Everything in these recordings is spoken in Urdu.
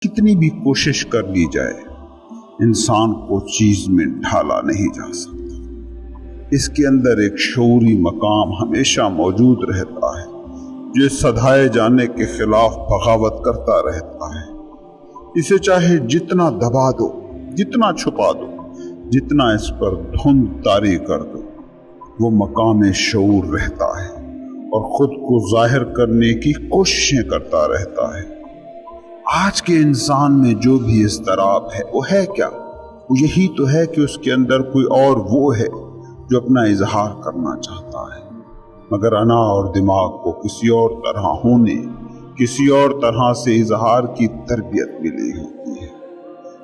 کتنی بھی کوشش کر لی جائے انسان کو چیز میں ڈھالا نہیں جا سکتا۔ اس کے اندر ایک شعوری مقام ہمیشہ موجود رہتا ہے جو سدھائے جانے کے خلاف بغاوت کرتا رہتا ہے۔ اسے چاہے جتنا دبا دو، جتنا چھپا دو، جتنا اس پر دھند طاری کر دو، وہ مقام شعور رہتا ہے اور خود کو ظاہر کرنے کی کوششیں کرتا رہتا ہے۔ آج کے انسان میں جو بھی اضطراب ہے وہ ہے کیا؟ وہ یہی تو ہے کہ اس کے اندر کوئی اور وہ ہے جو اپنا اظہار کرنا چاہتا ہے، مگر انا اور دماغ کو کسی اور طرح ہونے، کسی اور طرح سے اظہار کی تربیت ملی ہوتی ہے۔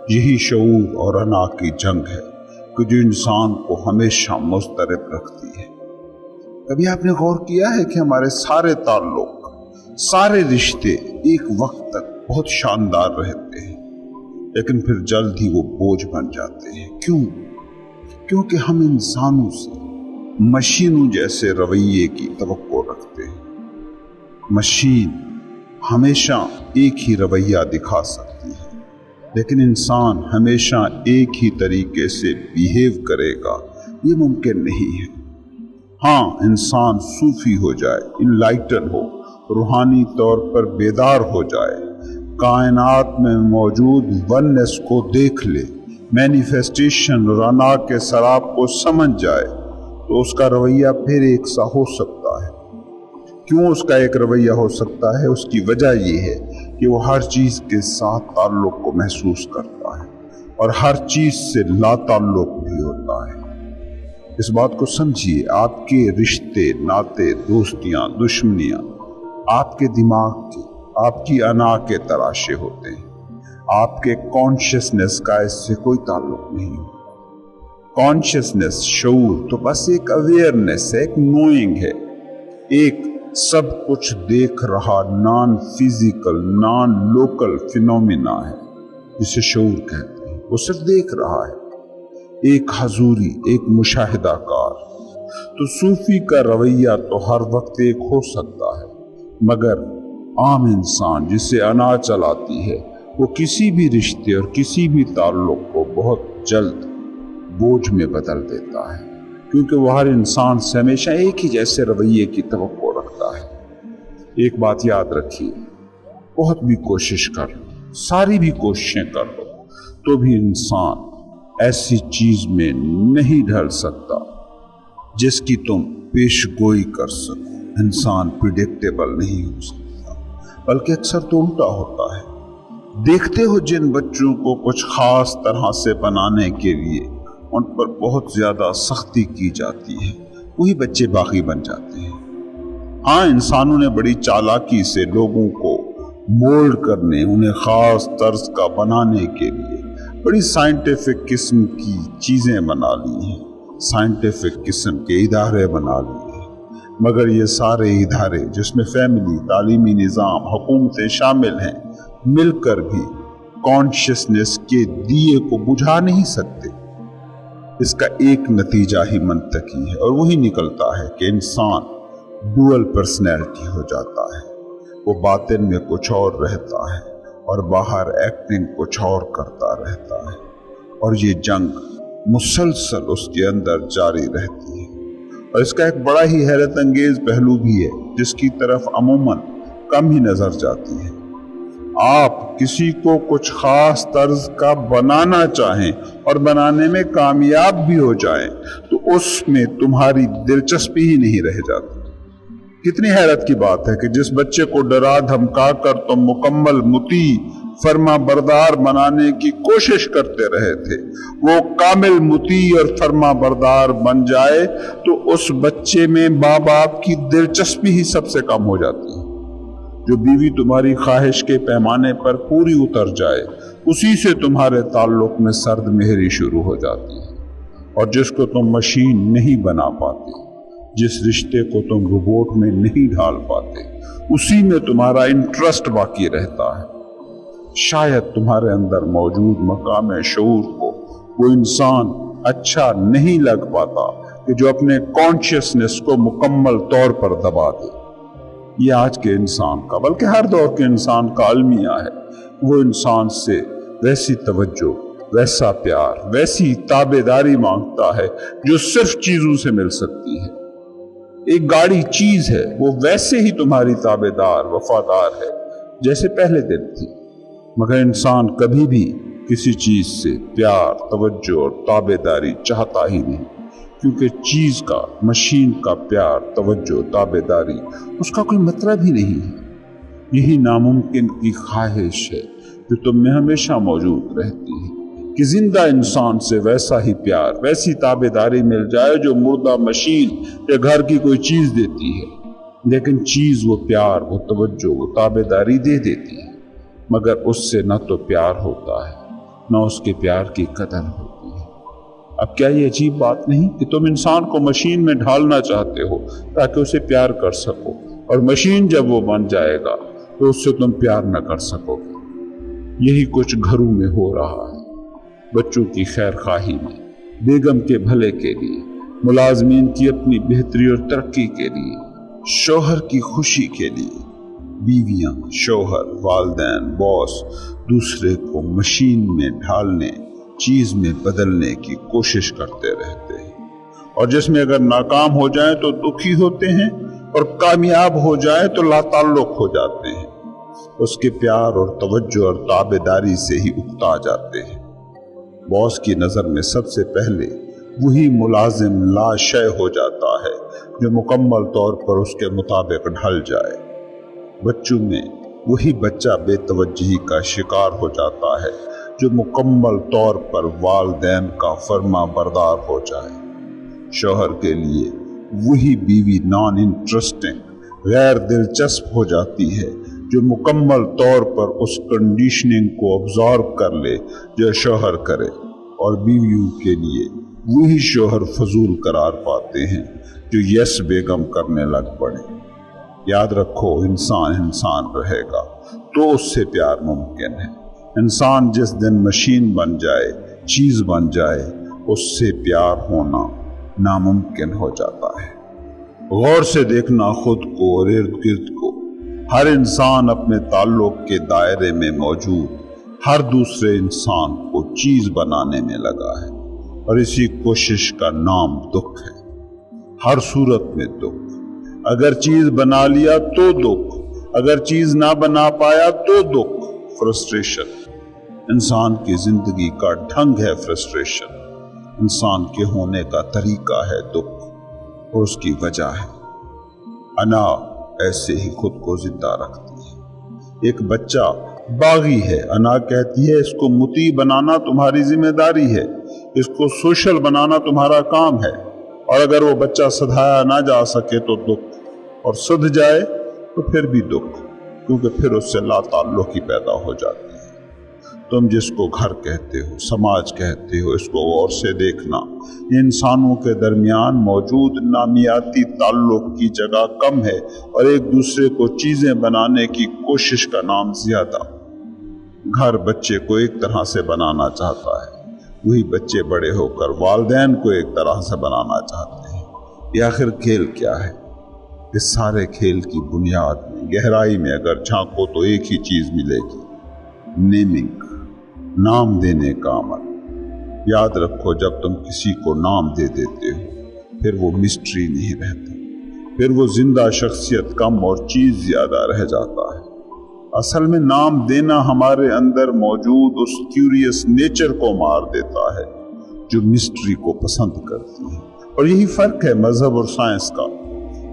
یہی شعور اور انا کی جنگ ہے کہ جو انسان کو ہمیشہ مضطرب رکھتی ہے۔ کبھی آپ نے غور کیا ہے کہ ہمارے سارے تعلق، سارے رشتے ایک وقت تک بہت شاندار رہتے ہیں، لیکن پھر جلد ہی وہ بوجھ بن جاتے ہیں۔ کیوں؟ کیونکہ ہم انسانوں سے مشینوں جیسے رویے کی توقع رکھتے ہیں۔ مشین ہمیشہ ایک ہی رویہ دکھا سکتی ہے، لیکن انسان ہمیشہ ایک ہی طریقے سے بیہیو کرے گا، یہ ممکن نہیں ہے۔ ہاں، انسان صوفی ہو جائے، انلائٹن ہو، روحانی طور پر بیدار ہو جائے، کائنات میں موجود وننس کو دیکھ لے، مینیفیسٹیشن اور انا کے سراب کو سمجھ جائے، تو اس کا رویہ پھر ایک سا ہو سکتا ہے۔ کیوں اس کا ایک رویہ ہو سکتا ہے؟ اس کی وجہ یہ ہے کہ وہ ہر چیز کے ساتھ تعلق کو محسوس کرتا ہے اور ہر چیز سے لا تعلق بھی ہوتا ہے۔ اس بات کو سمجھیے، آپ کے رشتے، ناطے، دوستیاں، دشمنیاں آپ کے دماغ کے، آپ کی انا کے تراشے ہوتے ہیں۔ آپ کے کانشیسنس کا اس سے کوئی تعلق نہیں ہوتا۔ کانشیسنس، شعور تو بس ایک اویئرنس ہے، ایک نوئنگ ہے، ایک سب کچھ دیکھ رہا non physical, naan local phenomena ہے جسے شعور کہتے ہیں۔ وہ صرف دیکھ رہا ہے، ایک حضوری، ایک مشاہدہ کار۔ تو صوفی کا رویہ تو ہر وقت ایک ہو سکتا ہے، مگر عام انسان جسے انا چلاتی ہے وہ کسی بھی رشتے اور کسی بھی تعلق کو بہت جلد بوجھ میں بدل دیتا ہے، کیونکہ وہ ہر انسان سے ہمیشہ ایک ہی جیسے رویے کی توقع رکھتا ہے۔ ایک بات یاد رکھیے، بہت بھی کوشش کر لو، ساری بھی کوششیں کر لو، تو بھی انسان ایسی چیز میں نہیں ڈھل سکتا جس کی تم پیش گوئی کر سکو۔ انسان پریڈکٹیبل نہیں ہو سکتا، بلکہ اکثر تو الٹا ہوتا ہے۔ دیکھتے ہو جن بچوں کو کچھ خاص طرح سے بنانے کے لیے ان پر بہت زیادہ سختی کی جاتی ہے، وہی بچے باغی بن جاتے ہیں۔ ہاں، انسانوں نے بڑی چالاکی سے لوگوں کو مولڈ کرنے، انہیں خاص طرز کا بنانے کے لیے بڑی سائنٹیفک قسم کی چیزیں بنا لی ہیں، سائنٹیفک قسم کے ادارے بنا لیے ہیں، مگر یہ سارے ادارے جس میں فیملی، تعلیمی نظام، حکومتیں شامل ہیں، مل کر بھی کانشیسنس کے دیے کو بجھا نہیں سکتے۔ اس کا ایک نتیجہ ہی منطقی ہے، اور وہی نکلتا ہے کہ انسان ڈوئل پرسنالٹی ہو جاتا ہے۔ وہ باطن میں کچھ اور رہتا ہے اور باہر ایکٹنگ کچھ اور کرتا رہتا ہے، اور یہ جنگ مسلسل اس کے اندر جاری رہتی ہے۔ اور اس کا ایک بڑا ہی حیرت انگیز پہلو بھی ہے جس کی طرف عموماً کم ہی نظر جاتی ہے۔ آپ کسی کو کچھ خاص طرز کا بنانا چاہیں اور بنانے میں کامیاب بھی ہو جائیں تو اس میں تمہاری دلچسپی ہی نہیں رہ جاتی۔ کتنی حیرت کی بات ہے کہ جس بچے کو ڈرا دھمکا کر تم مکمل مطیع، فرما بردار بنانے کی کوشش کرتے رہے تھے، وہ کامل مطیع اور فرما بردار بن جائے تو اس بچے میں ماں باپ کی دلچسپی ہی سب سے کم ہو جاتی ہے۔ جو بیوی تمہاری خواہش کے پیمانے پر پوری اتر جائے، اسی سے تمہارے تعلق میں سرد مہری شروع ہو جاتی ہے، اور جس کو تم مشین نہیں بنا پاتے، جس رشتے کو تم روبوٹ میں نہیں ڈھال پاتے، اسی میں تمہارا انٹرسٹ باقی رہتا ہے۔ شاید تمہارے اندر موجود مقام شعور کو وہ انسان اچھا نہیں لگ پاتا کہ جو اپنے کانشیسنس کو مکمل طور پر دبا دے۔ یہ آج کے انسان کا، بلکہ ہر دور کے انسان کا المیہ ہے وہ انسان سے ویسی توجہ، ویسا پیار، ویسی تابعداری مانگتا ہے جو صرف چیزوں سے مل سکتی ہے۔ ایک گاڑی چیز ہے، وہ ویسے ہی تمہاری تابعدار، وفادار ہے جیسے پہلے دن تھی، مگر انسان کبھی بھی کسی چیز سے پیار، توجہ اور تابعداری چاہتا ہی نہیں، کیونکہ چیز کا، مشین کا پیار، توجہ، تابعداری اس کا کوئی مطلب ہی نہیں ہے۔ یہی ناممکن کی خواہش ہے جو تم میں ہمیشہ موجود رہتی ہے کہ زندہ انسان سے ویسا ہی پیار، ویسی تابعداری مل جائے جو مردہ مشین یا گھر کی کوئی چیز دیتی ہے۔ لیکن چیز وہ پیار، وہ توجہ، وہ تابعداری دے دیتی ہے، مگر اس سے نہ تو پیار ہوتا ہے، نہ اس کے پیار کی قدر ہوتی ہے۔ اب کیا یہ عجیب بات نہیں کہ تم انسان کو مشین میں ڈھالنا چاہتے ہو تاکہ اسے پیار کر سکو، اور مشین جب وہ بن جائے گا تو اس سے تم پیار نہ کر سکو گے۔ یہی کچھ گھروں میں ہو رہا ہے، بچوں کی خیر خواہی میں، بیگم کے بھلے کے لیے، ملازمین کی اپنی بہتری اور ترقی کے لیے، شوہر کی خوشی کے لیے۔ بیویاں، شوہر، والدین، باس دوسرے کو مشین میں ڈھالنے، چیز میں بدلنے کی کوشش کرتے رہتے ہیں، اور جس میں اگر ناکام ہو جائیں تو دکھی ہوتے ہیں، اور کامیاب ہو جائیں تو لا تعلق ہو جاتے ہیں، اس کے پیار اور توجہ اور تابعداری سے ہی اکتا جاتے ہیں۔ باس کی نظر میں سب سے پہلے وہی ملازم لا شے ہو جاتا ہے جو مکمل طور پر اس کے مطابق ڈھل جائے۔ بچوں میں وہی بچہ بے توجہی کا شکار ہو جاتا ہے جو مکمل طور پر والدین کا فرما بردار ہو جائے۔ شوہر کے لیے وہی بیوی نان انٹرسٹنگ، غیر دلچسپ ہو جاتی ہے جو مکمل طور پر اس کنڈیشننگ کو ابزارب کر لے جو شوہر کرے، اور بیویوں کے لیے وہی شوہر فضول قرار پاتے ہیں جو یس بیگم کرنے لگ پڑے۔ یاد رکھو، انسان انسان رہے گا تو اس سے پیار ممکن ہے۔ انسان جس دن مشین بن جائے، چیز بن جائے، اس سے پیار ہونا ناممکن ہو جاتا ہے۔ غور سے دیکھنا خود کو اور ارد گرد کو۔ ہر انسان اپنے تعلق کے دائرے میں موجود ہر دوسرے انسان کو چیز بنانے میں لگا ہے، اور اسی کوشش کا نام دکھ ہے۔ ہر صورت میں دکھ، اگر چیز بنا لیا تو دکھ، اگر چیز نہ بنا پایا تو دکھ، فرسٹریشن۔ انسان کی زندگی کا ڈھنگ ہے فرسٹریشن، انسان کے ہونے کا طریقہ ہے دکھ، اور اس کی وجہ ہے انا ایسے ہی خود کو زندہ رکھتی ہے۔ ایک بچہ باغی ہے، انا کہتی ہے اس کو مطیع بنانا تمہاری ذمہ داری ہے، اس کو سوشل بنانا تمہارا کام ہے، اور اگر وہ بچہ سدھایا نہ جا سکے تو دکھ، اور سدھ جائے تو پھر بھی دکھ، کیونکہ پھر اس سے لا تعلق ہی پیدا ہو جاتی ہے۔ تم جس کو گھر کہتے ہو، سماج کہتے ہو، اس کو غور سے دیکھنا، انسانوں کے درمیان موجود نامیاتی تعلق کی جگہ کم ہے، اور ایک دوسرے کو چیزیں بنانے کی کوشش کا نام زیادہ۔ گھر بچے کو ایک طرح سے بنانا چاہتا ہے، وہی بچے بڑے ہو کر والدین کو ایک طرح سے بنانا چاہتے ہیں۔ یہ آخر کھیل کیا ہے؟ اس سارے کھیل کی بنیاد میں، گہرائی میں اگر جھانکو تو ایک ہی چیز ملے گی، نیمنگ، نام دینے کا عمل۔ یاد رکھو، جب تم کسی کو نام دے دیتے ہو پھر وہ مسٹری نہیں رہتا، پھر وہ زندہ شخصیت کم اور چیز زیادہ رہ جاتا ہے۔ اصل میں نام دینا ہمارے اندر موجود اس کیوریس نیچر کو مار دیتا ہے جو مسٹری کو پسند کرتی ہے، اور یہی فرق ہے مذہب اور سائنس کا۔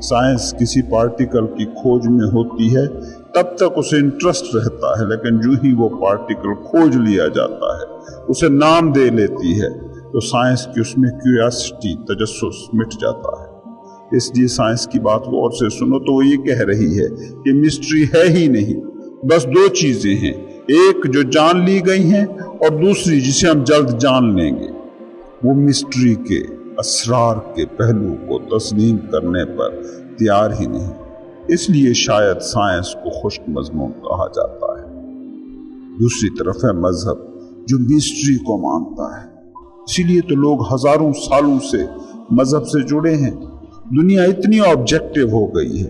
سائنس کسی پارٹیکل کی کھوج میں ہوتی ہے تب تک اسے انٹرسٹ رہتا ہے، لیکن جو ہی وہ پارٹیکل کھوج لیا جاتا ہے، اسے نام دے لیتی ہے، تو سائنس کی اس میں کیوریاسٹی، تجسس مٹ جاتا ہے۔ اس لیے سائنس کی بات غور سے سنو تو وہ یہ کہہ رہی ہے کہ مسٹری ہے ہی نہیں، بس دو چیزیں ہیں، ایک جو جان لی گئی ہیں اور دوسری جسے ہم جلد جان لیں گے۔ وہ مسٹری کے اسرار کے پہلو کو تسلیم کرنے پر تیار ہی نہیں، اس لیے شاید سائنس کو خشک مضمون کہا جاتا ہے۔ دوسری طرف ہے مذہب جو مسٹری کو مانتا ہے، اسی لیے تو لوگ ہزاروں سالوں سے مذہب سے جڑے ہیں۔ دنیا اتنی آبجیکٹو ہو گئی ہے،